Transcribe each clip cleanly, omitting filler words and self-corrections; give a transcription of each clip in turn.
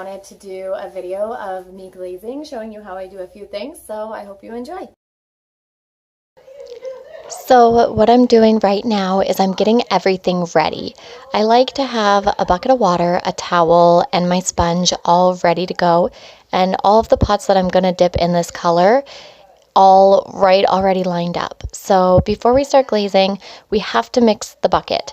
wanted to do a video of me glazing, showing you how I do a few things, so I hope you enjoy. So what I'm doing right now is I'm getting everything ready. I like to have a bucket of water, a towel, and my sponge all ready to go. And all of the pots that I'm going to dip in this color, all right, already lined up. So before we start glazing, we have to mix the bucket.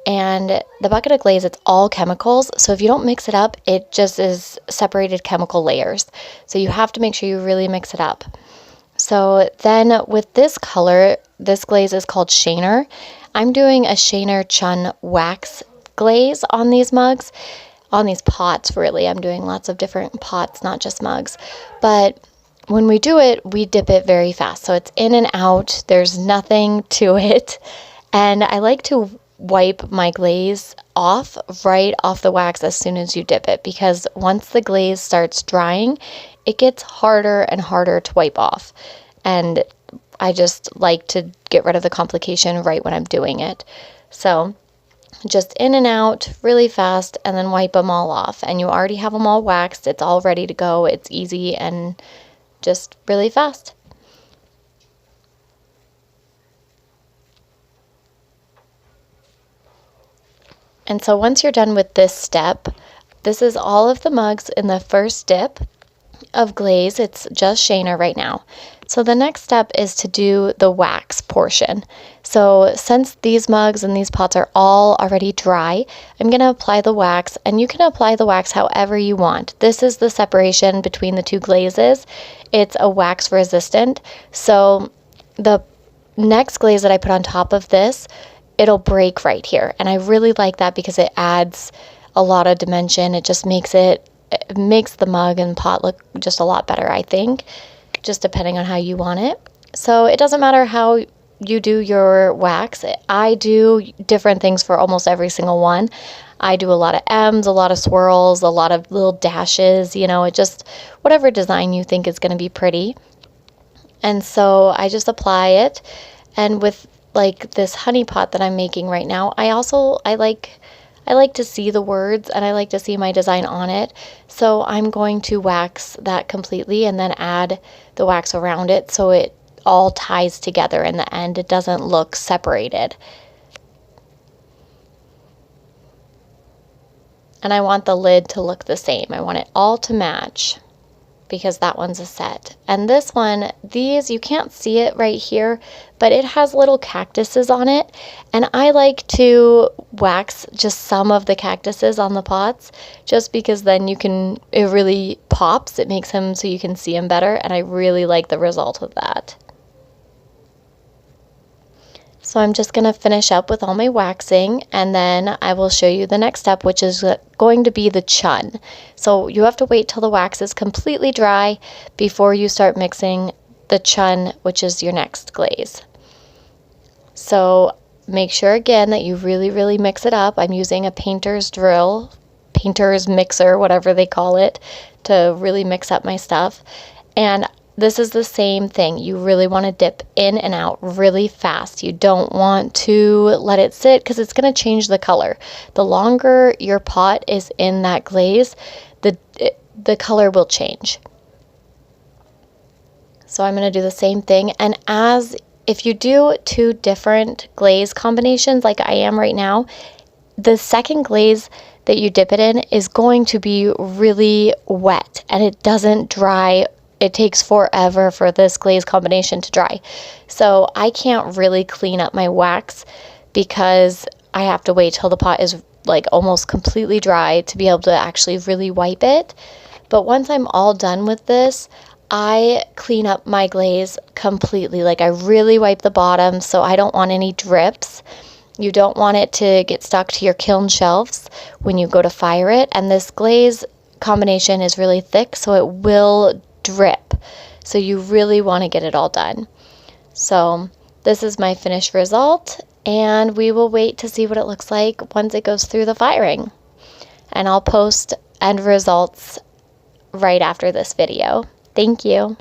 And the bucket of glaze, it's all chemicals. So if you don't mix it up, it just is separated chemical layers. So you have to make sure you really mix it up. So then with this color, this glaze is called Shaner. I'm doing a Shaner Chun wax glaze on these mugs, on these pots really. I'm doing lots of different pots, not just mugs. But when we do it, we dip it very fast. So it's in and out. There's nothing to it. And I like to wipe my glaze off right off the wax as soon as you dip it, because once the glaze starts drying, it gets harder and harder to wipe off. And I just like to get rid of the complication right when I'm doing it. So just in and out really fast, and then wipe them all off. And you already have them all waxed. It's all ready to go. It's easy and just really fast. And so once you're done with this step, this is all of the mugs in the first dip of glaze. It's just Shaner right now. So the next step is to do the wax portion. So since these mugs and these pots are all already dry, I'm going to apply the wax, and you can apply the wax however you want. This is the separation between the two glazes. It's a wax resistant. So the next glaze that I put on top of this, it'll break right here. And I really like that because it adds a lot of dimension. It just makes the mug and pot look just a lot better, I think, just depending on how you want it. So it doesn't matter how you do your wax. I do different things for almost every single one. I do a lot of M's, a lot of swirls, a lot of little dashes, it just whatever design you think is going to be pretty. And so I just apply it. And with like this honey pot that I'm making right now, I like to see the words, and I like to see my design on it. So I'm going to wax that completely and then add the wax around it so it all ties together in the end. It doesn't look separated. And I want the lid to look the same. I want it all to match, because that one's a set. And this one, these, you can't see it right here, but it has little cactuses on it. And I like to wax just some of the cactuses on the pots, just because then it really pops. It makes them so you can see them better. And I really like the result of that. So I'm just going to finish up with all my waxing, and then I will show you the next step, which is going to be the chun. So you have to wait till the wax is completely dry before you start mixing the chun, which is your next glaze. So make sure again that you really, really mix it up. I'm using a painter's drill, painter's mixer, whatever they call it, to really mix up my stuff. And this is the same thing. You really want to dip in and out really fast. You don't want to let it sit, because it's going to change the color. The longer your pot is in that glaze, the color will change. So I'm going to do the same thing. And if you do two different glaze combinations like I am right now, the second glaze that you dip it in is going to be really wet, and it doesn't dry. It takes forever for this glaze combination to dry. So I can't really clean up my wax, because I have to wait till the pot is like almost completely dry to be able to actually really wipe it. But once I'm all done with this, I clean up my glaze completely. Like, I really wipe the bottom, so I don't want any drips. You don't want it to get stuck to your kiln shelves when you go to fire it. And this glaze combination is really thick, so it will drip. So you really want to get it all done. So this is my finished result, and we will wait to see what it looks like once it goes through the firing. And I'll post end results right after this video. Thank you.